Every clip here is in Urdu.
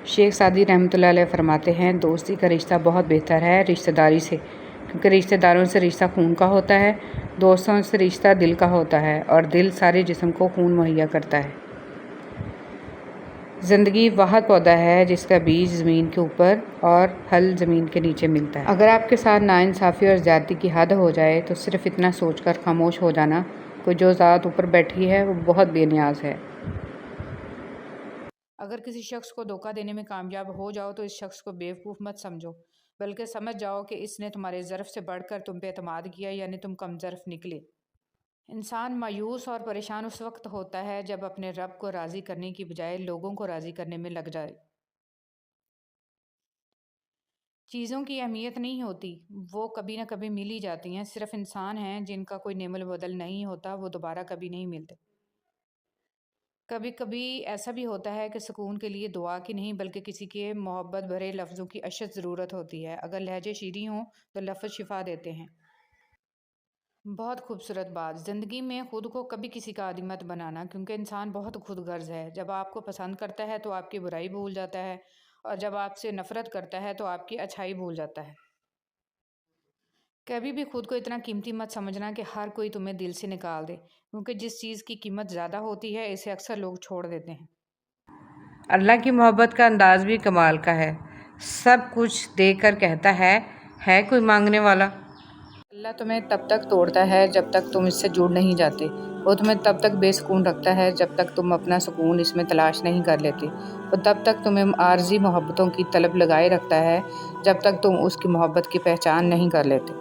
شیخ سعدی رحمۃ اللہ علیہ فرماتے ہیں، دوستی کا رشتہ بہت بہتر ہے رشتہ داری سے، کیونکہ رشتہ داروں سے رشتہ خون کا ہوتا ہے، دوستوں سے رشتہ دل کا ہوتا ہے، اور دل سارے جسم کو خون مہیا کرتا ہے۔ زندگی واحد پودا ہے جس کا بیج زمین کے اوپر اور پھل زمین کے نیچے ملتا ہے۔ اگر آپ کے ساتھ ناانصافی اور زیادتی کی حد ہو جائے تو صرف اتنا سوچ کر خاموش ہو جانا کہ جو ذات اوپر بیٹھی ہے وہ بہت بے نیاز ہے۔ اگر کسی شخص کو دھوکہ دینے میں کامیاب ہو جاؤ تو اس شخص کو بیوقوف مت سمجھو، بلکہ سمجھ جاؤ کہ اس نے تمہارے ظرف سے بڑھ کر تم پہ اعتماد کیا، یعنی تم کم ظرف نکلے۔ انسان مایوس اور پریشان اس وقت ہوتا ہے جب اپنے رب کو راضی کرنے کی بجائے لوگوں کو راضی کرنے میں لگ جائے۔ چیزوں کی اہمیت نہیں ہوتی، وہ کبھی نہ کبھی مل ہی جاتی ہیں، صرف انسان ہیں جن کا کوئی نعم البدل نہیں ہوتا، وہ دوبارہ کبھی نہیں ملتے۔ کبھی کبھی ایسا بھی ہوتا ہے کہ سکون کے لیے دعا کی نہیں بلکہ کسی کے محبت بھرے لفظوں کی اشد ضرورت ہوتی ہے۔ اگر لہجے شیریں ہوں تو لفظ شفا دیتے ہیں۔ بہت خوبصورت بات، زندگی میں خود کو کبھی کسی کا عادی مت بنانا، کیونکہ انسان بہت خود غرض ہے۔ جب آپ کو پسند کرتا ہے تو آپ کی برائی بھول جاتا ہے، اور جب آپ سے نفرت کرتا ہے تو آپ کی اچھائی بھول جاتا ہے۔ کبھی بھی خود کو اتنا قیمتی مت سمجھنا کہ ہر کوئی تمہیں دل سے نکال دے، کیونکہ جس چیز کی قیمت زیادہ ہوتی ہے اسے اکثر لوگ چھوڑ دیتے ہیں۔ اللہ کی محبت کا انداز بھی کمال کا ہے، سب کچھ دے کر کہتا ہے کوئی مانگنے والا؟ اللہ تمہیں تب تک توڑتا ہے جب تک تم اس سے جڑ نہیں جاتے، وہ تمہیں تب تک بے سکون رکھتا ہے جب تک تم اپنا سکون اس میں تلاش نہیں کر لیتے، وہ تب تک تمہیں عارضی محبتوں کی طلب لگائے رکھتا ہے جب تک تم اس کی محبت کی پہچان نہیں کر لیتے۔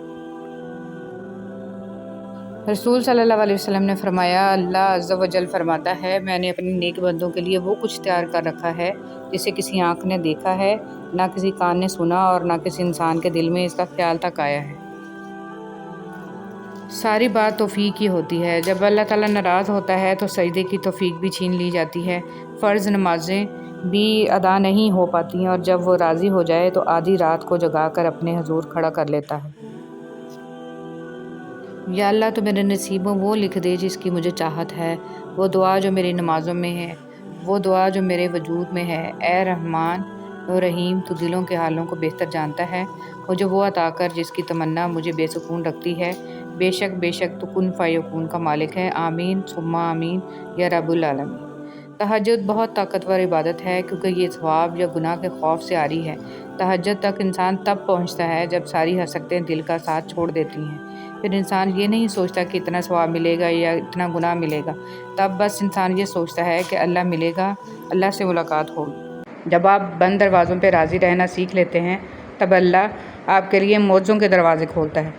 رسول صلی اللہ علیہ وسلم نے فرمایا، اللہ عز و جل فرماتا ہے، میں نے اپنے نیک بندوں کے لیے وہ کچھ تیار کر رکھا ہے جسے کسی آنکھ نے دیکھا ہے، نہ کسی کان نے سنا، اور نہ کسی انسان کے دل میں اس کا خیال تک آیا ہے۔ ساری بات توفیق کی ہوتی ہے، جب اللہ تعالیٰ ناراض ہوتا ہے تو سجدے کی توفیق بھی چھین لی جاتی ہے، فرض نمازیں بھی ادا نہیں ہو پاتی ہیں، اور جب وہ راضی ہو جائے تو آدھی رات کو جگا کر اپنے حضور کھڑا کر لیتا ہے۔ یا اللہ تو میرے نصیبوں وہ لکھ دے جس کی مجھے چاہت ہے، وہ دعا جو میری نمازوں میں ہے، وہ دعا جو میرے وجود میں ہے۔ اے رحمان و رحیم، تو دلوں کے حالوں کو بہتر جانتا ہے، مجھے وہ عطا کر جس کی تمنا مجھے بے سکون رکھتی ہے۔ بے شک تو کن فیکون کا مالک ہے۔ آمین ثم آمین یا رب العالمین۔ تہجد بہت طاقتور عبادت ہے، کیونکہ یہ ثواب یا گناہ کے خوف سے عاری ہے۔ تہجد تک انسان تب پہنچتا ہے جب ساری حسرتیں دل کا ساتھ چھوڑ دیتی ہیں، پھر انسان یہ نہیں سوچتا کہ اتنا ثواب ملے گا یا اتنا گناہ ملے گا، تب بس انسان یہ سوچتا ہے کہ اللہ ملے گا، اللہ سے ملاقات ہوگی۔ جب آپ بند دروازوں پہ راضی رہنا سیکھ لیتے ہیں تب اللہ آپ کے لیے معجزوں کے دروازے کھولتا ہے۔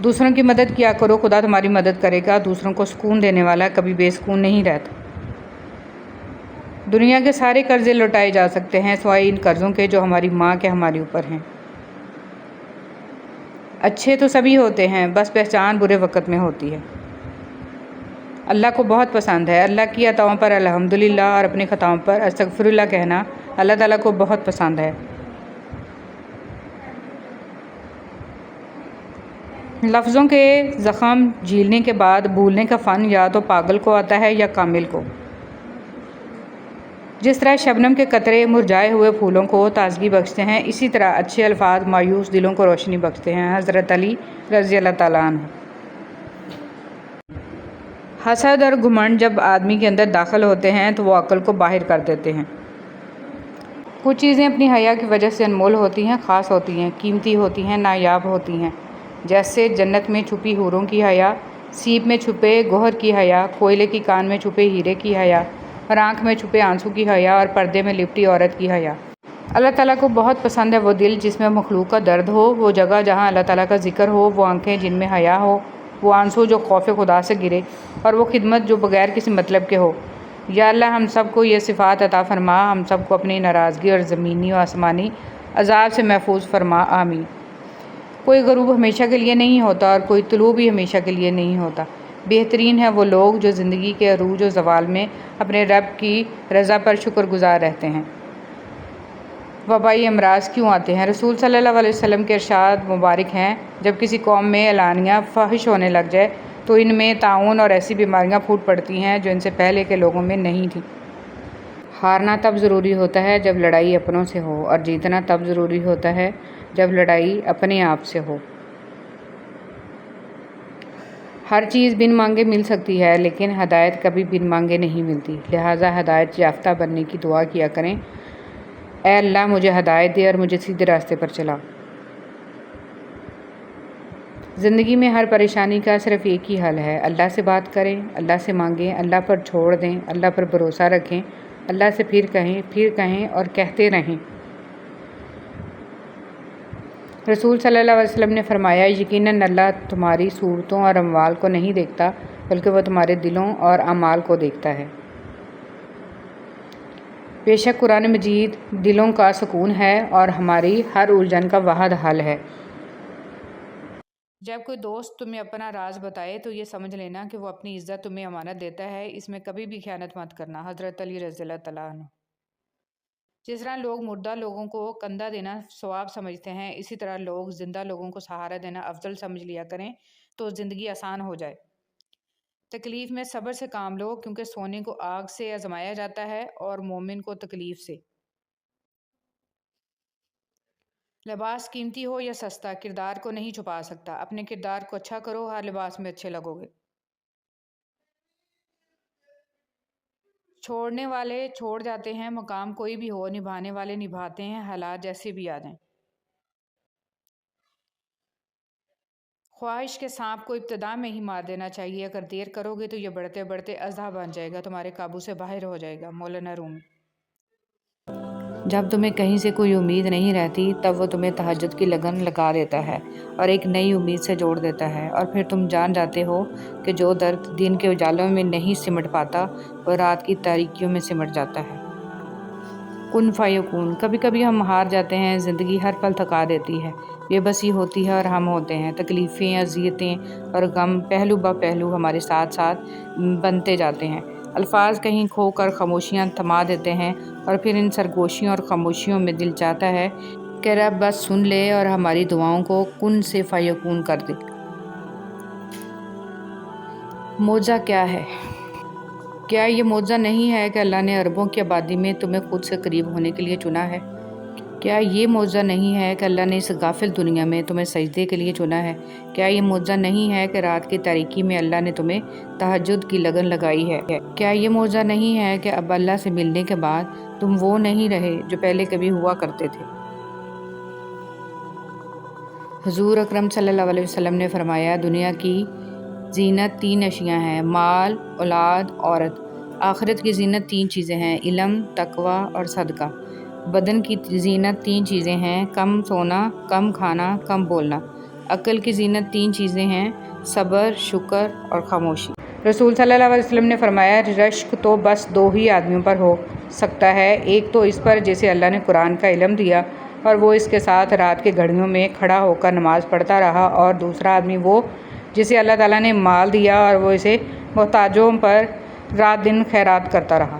دوسروں کی مدد کیا کرو، خدا تمہاری مدد کرے گا۔ دوسروں کو سکون دینے والا کبھی بے سکون نہیں رہتا۔ دنیا کے سارے قرضے لوٹائے جا سکتے ہیں سوائے ان قرضوں کے جو ہماری ماں کے ہمارے اوپر ہیں۔ اچھے تو سبھی ہوتے ہیں، بس پہچان برے وقت میں ہوتی ہے۔ اللہ کو بہت پسند ہے اللہ کی عطاؤں پر الحمدللہ اور اپنی خطاؤں پر استغفر اللہ کہنا اللہ تعالیٰ کو بہت پسند ہے۔ لفظوں کے زخم جھیلنے کے بعد بھولنے کا فن یا تو پاگل کو آتا ہے یا کامل کو۔ جس طرح شبنم کے قطرے مرجھائے ہوئے پھولوں کو تازگی بخشتے ہیں، اسی طرح اچھے الفاظ مایوس دلوں کو روشنی بخشتے ہیں۔ حضرت علی رضی اللہ تعالیٰ عنہ۔ حسد اور گھمنڈ جب آدمی کے اندر داخل ہوتے ہیں تو وہ عقل کو باہر کر دیتے ہیں۔ کچھ چیزیں اپنی حیا کی وجہ سے انمول ہوتی ہیں، خاص ہوتی ہیں، قیمتی ہوتی ہیں، نایاب ہوتی ہیں، جیسے جنت میں چھپی حوروں کی حیا، سیپ میں چھپے گوہر کی حیا، کوئلے کی کان میں چھپے ہیرے کی حیا، اور آنکھ میں چھپے آنسو کی حیا، اور پردے میں لپٹی عورت کی حیا۔ اللہ تعالیٰ کو بہت پسند ہے وہ دل جس میں مخلوق کا درد ہو، وہ جگہ جہاں اللہ تعالیٰ کا ذکر ہو، وہ آنکھیں جن میں حیا ہو، وہ آنسو جو خوف خدا سے گرے، اور وہ خدمت جو بغیر کسی مطلب کے ہو۔ یا اللہ ہم سب کو یہ صفات عطا فرما، ہم سب کو اپنی ناراضگی اور زمینی و آسمانی عذاب سے محفوظ فرما، آمین۔ کوئی غروب ہمیشہ کے لیے نہیں ہوتا اور کوئی طلوع بھی ہمیشہ کے لیے نہیں ہوتا۔ بہترین ہیں وہ لوگ جو زندگی کے عروج و زوال میں اپنے رب کی رضا پر شکر گزار رہتے ہیں۔ وبائی امراض کیوں آتے ہیں؟ رسول صلی اللہ علیہ وسلم کے ارشاد مبارک ہیں، جب کسی قوم میں اعلانیہ فحش ہونے لگ جائے تو ان میں طاعون اور ایسی بیماریاں پھوٹ پڑتی ہیں جو ان سے پہلے کے لوگوں میں نہیں تھیں۔ ہارنا تب ضروری ہوتا ہے جب لڑائی اپنوں سے ہو، اور جیتنا تب ضروری ہوتا ہے جب لڑائی اپنے آپ سے ہو۔ ہر چیز بن مانگے مل سکتی ہے، لیکن ہدایت کبھی بن مانگے نہیں ملتی، لہٰذا ہدایت یافتہ بننے کی دعا کیا کریں، اے اللہ مجھے ہدایت دے اور مجھے سیدھے راستے پر چلا۔ زندگی میں ہر پریشانی کا صرف ایک ہی حل ہے، اللہ سے بات کریں، اللہ سے مانگیں، اللہ پر چھوڑ دیں، اللہ پر بھروسہ رکھیں، اللہ سے پھر کہیں اور کہتے رہیں۔ رسول صلی اللہ علیہ وسلم نے فرمایا، یقیناً اللہ تمہاری صورتوں اور اموال کو نہیں دیکھتا، بلکہ وہ تمہارے دلوں اور اعمال کو دیکھتا ہے۔ بے شک قرآن مجید دلوں کا سکون ہے اور ہماری ہر الجھن کا واحد حل ہے۔ جب کوئی دوست تمہیں اپنا راز بتائے تو یہ سمجھ لینا کہ وہ اپنی عزت تمہیں امانت دیتا ہے، اس میں کبھی بھی خیانت مت کرنا۔ حضرت علی رضی اللہ تعالیٰ عنہ۔ جس طرح لوگ مردہ لوگوں کو کندھا دینا ثواب سمجھتے ہیں، اسی طرح لوگ زندہ لوگوں کو سہارا دینا افضل سمجھ لیا کریں تو زندگی آسان ہو جائے۔ تکلیف میں صبر سے کام لو، کیونکہ سونے کو آگ سے آزمایا جاتا ہے اور مومن کو تکلیف سے۔ لباس قیمتی ہو یا سستا، کردار کو نہیں چھپا سکتا۔ اپنے کردار کو اچھا کرو، ہر لباس میں اچھے لگو گے۔ چھوڑنے والے چھوڑ جاتے ہیں، مقام کوئی بھی ہو، نبھانے والے نبھاتے ہیں، حالات جیسے بھی آ جائیں۔ خواہش کے سانپ کو ابتدا میں ہی مار دینا چاہیے، اگر دیر کرو گے تو یہ بڑھتے بڑھتے اژدہا بن جائے گا، تمہارے قابو سے باہر ہو جائے گا۔ مولانا رومی۔ جب تمہیں کہیں سے کوئی امید نہیں رہتی، تب وہ تمہیں تہجد کی لگن لگا دیتا ہے اور ایک نئی امید سے جوڑ دیتا ہے، اور پھر تم جان جاتے ہو کہ جو درد دن کے اجالوں میں نہیں سمٹ پاتا، وہ رات کی تاریکیوں میں سمٹ جاتا ہے۔ کن فیکون۔ کبھی کبھی ہم ہار جاتے ہیں، زندگی ہر پل تھکا دیتی ہے، بے بسی ہوتی ہے اور ہم ہوتے ہیں، تکلیفیں، اذیتیں اور غم پہلو بہ پہلو ہمارے ساتھ ساتھ بنتے جاتے ہیں۔ الفاظ کہیں کھو کر خاموشیاں تھما دیتے ہیں، اور پھر ان سرگوشیوں اور خاموشیوں میں دل چاہتا ہے کہ رب بس سن لے اور ہماری دعاؤں کو کن سے فیکون کر دے۔ معجزہ کیا ہے؟ کیا یہ معجزہ نہیں ہے کہ اللہ نے اربوں کی آبادی میں تمہیں خود سے قریب ہونے کے لیے چنا ہے؟ کیا یہ معجزہ نہیں ہے کہ اللہ نے اس غافل دنیا میں تمہیں سجدے کے لیے چنا ہے؟ کیا یہ معجزہ نہیں ہے کہ رات کی تاریکی میں اللہ نے تمہیں تہجد کی لگن لگائی ہے؟ کیا یہ معجزہ نہیں ہے کہ اب اللہ سے ملنے کے بعد تم وہ نہیں رہے جو پہلے کبھی ہوا کرتے تھے؟ حضور اکرم صلی اللہ علیہ وسلم نے فرمایا، دنیا کی زینت 3 اشیاء ہیں: مال، اولاد، عورت۔ آخرت کی زینت 3 چیزیں ہیں: علم، تقوی اور صدقہ۔ بدن کی زینت 3 چیزیں ہیں: کم سونا، کم کھانا، کم بولنا۔ عقل کی زینت 3 چیزیں ہیں: صبر، شکر اور خاموشی۔ رسول صلی اللہ علیہ وسلم نے فرمایا، رشک تو بس 2 ہی آدمیوں پر ہو سکتا ہے، ایک تو اس پر جسے اللہ نے قرآن کا علم دیا اور وہ اس کے ساتھ رات کے گھڑیوں میں کھڑا ہو کر نماز پڑھتا رہا، اور دوسرا آدمی وہ جسے اللہ تعالیٰ نے مال دیا اور وہ اسے محتاجوں پر رات دن خیرات کرتا رہا۔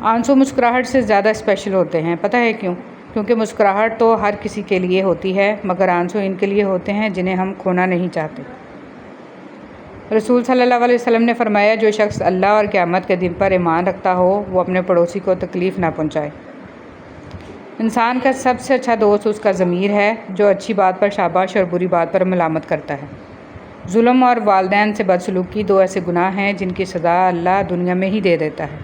آنسو مسکراہٹ سے زیادہ اسپیشل ہوتے ہیں، پتہ ہے کیوں؟ کیونکہ مسکراہٹ تو ہر کسی کے لیے ہوتی ہے، مگر آنسو ان کے لیے ہوتے ہیں جنہیں ہم کھونا نہیں چاہتے۔ رسول صلی اللہ علیہ وسلم نے فرمایا، جو شخص اللہ اور قیامت کے دن پر ایمان رکھتا ہو، وہ اپنے پڑوسی کو تکلیف نہ پہنچائے۔ انسان کا سب سے اچھا دوست اس کا ضمیر ہے، جو اچھی بات پر شاباش اور بری بات پر ملامت کرتا ہے۔ ظلم اور والدین سے بدسلوکی 2 ایسے گناہ ہیں جن کی سزا اللہ دنیا میں ہی دے دیتا ہے۔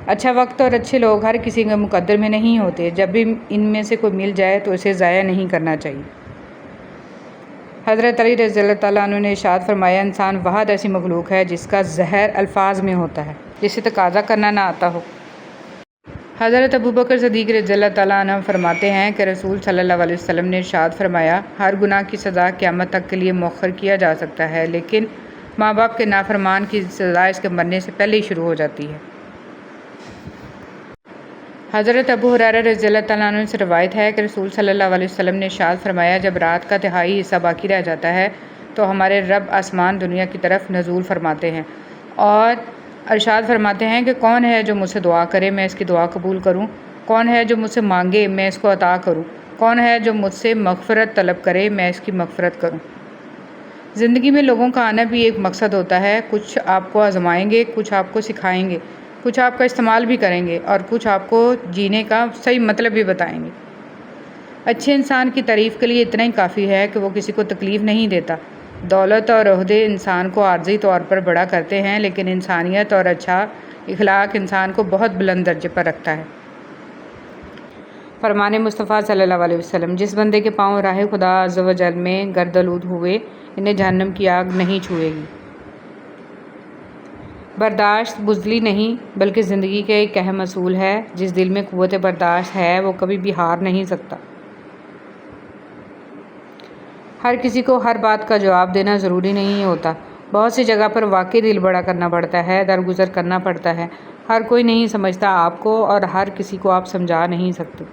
اچھا وقت اور اچھے لوگ ہر کسی کے مقدر میں نہیں ہوتے، جب بھی ان میں سے کوئی مل جائے تو اسے ضائع نہیں کرنا چاہیے۔ حضرت علی رضی اللہ تعالیٰ عنہ نے ارشاد فرمایا، انسان واحد ایسی مخلوق ہے جس کا زہر الفاظ میں ہوتا ہے، جسے تقاضا کرنا نہ آتا ہو۔ حضرت ابوبکر صدیق رضی اللہ تعالیٰ عنہ فرماتے ہیں کہ رسول صلی اللہ علیہ وسلم نے ارشاد فرمایا، ہر گناہ کی سزا قیامت تک کے لیے مؤخر کیا جا سکتا ہے، لیکن ماں باپ کے نافرمان کی سزا اس کے مرنے سے پہلے ہی شروع ہو جاتی ہے۔ حضرت ابو ہریرہ رضی اللہ تعالیٰ عنہ سے روایت ہے کہ رسول صلی اللہ علیہ وسلم نے ارشاد فرمایا، جب رات کا تہائی حصہ باقی رہ جاتا ہے تو ہمارے رب آسمان دنیا کی طرف نزول فرماتے ہیں اور ارشاد فرماتے ہیں کہ کون ہے جو مجھ سے دعا کرے، میں اس کی دعا قبول کروں، کون ہے جو مجھ سے مانگے، میں اس کو عطا کروں، کون ہے جو مجھ سے مغفرت طلب کرے، میں اس کی مغفرت کروں۔ زندگی میں لوگوں کا آنا بھی ایک مقصد ہوتا ہے، کچھ آپ کو آزمائیں گے، کچھ آپ کو سکھائیں گے، کچھ آپ کا استعمال بھی کریں گے اور کچھ آپ کو جینے کا صحیح مطلب بھی بتائیں گے۔ اچھے انسان کی تعریف کے لیے اتنا ہی کافی ہے کہ وہ کسی کو تکلیف نہیں دیتا۔ دولت اور عہدے انسان کو عارضی طور پر بڑا کرتے ہیں، لیکن انسانیت اور اچھا اخلاق انسان کو بہت بلند درجے پر رکھتا ہے۔ فرمان مصطفیٰ صلی اللہ علیہ وسلم، جس بندے کے پاؤں راہ خدا عز و جل میں گردآلود ہوئے، انہیں جہنم کی آگ نہیں چھوئے گی۔ برداشت بزدلی نہیں بلکہ زندگی کا ایک اہم اصول ہے۔ جس دل میں قوت برداشت ہے وہ کبھی بھی ہار نہیں سکتا۔ ہر کسی کو ہر بات کا جواب دینا ضروری نہیں ہوتا۔ بہت سی جگہ پر واقعی دل بڑا کرنا پڑتا ہے، درگزر کرنا پڑتا ہے۔ ہر کوئی نہیں سمجھتا آپ کو اور ہر کسی کو آپ سمجھا نہیں سکتے۔